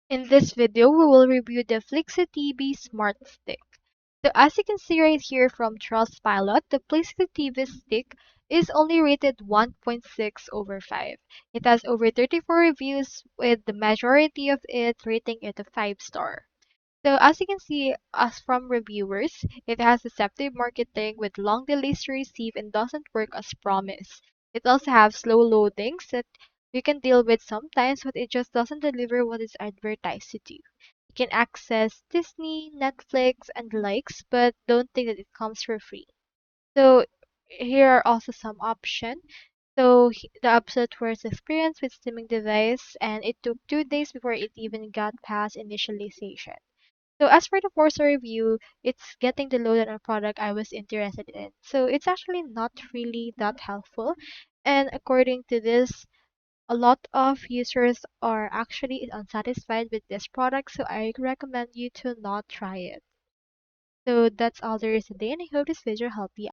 In this video, we will review the Flixy TV Smart Stick. So as you can see right here from Trustpilot, the Flixy TV Stick is only rated 1.6 over 5. It has over 34 reviews with the majority of it rating it a 5 star. So as you can see, as from reviewers, it has deceptive marketing with long delays to receive and doesn't work as promised. It also has slow loadings that you can deal with sometimes, but it just doesn't deliver what is advertised to do. You can access Disney, Netflix, and the likes, but don't think that it comes for free. So here are also some options. So the absolute worst experience with streaming device, and it took 2 days before it even got past initialization. So as for the four-star review, it's getting the load on a product I was interested in. So it's actually not really that helpful. And according to this, a lot of users are actually unsatisfied with this product, so I recommend you to not try it. So that's all there is today, and I hope this video helped you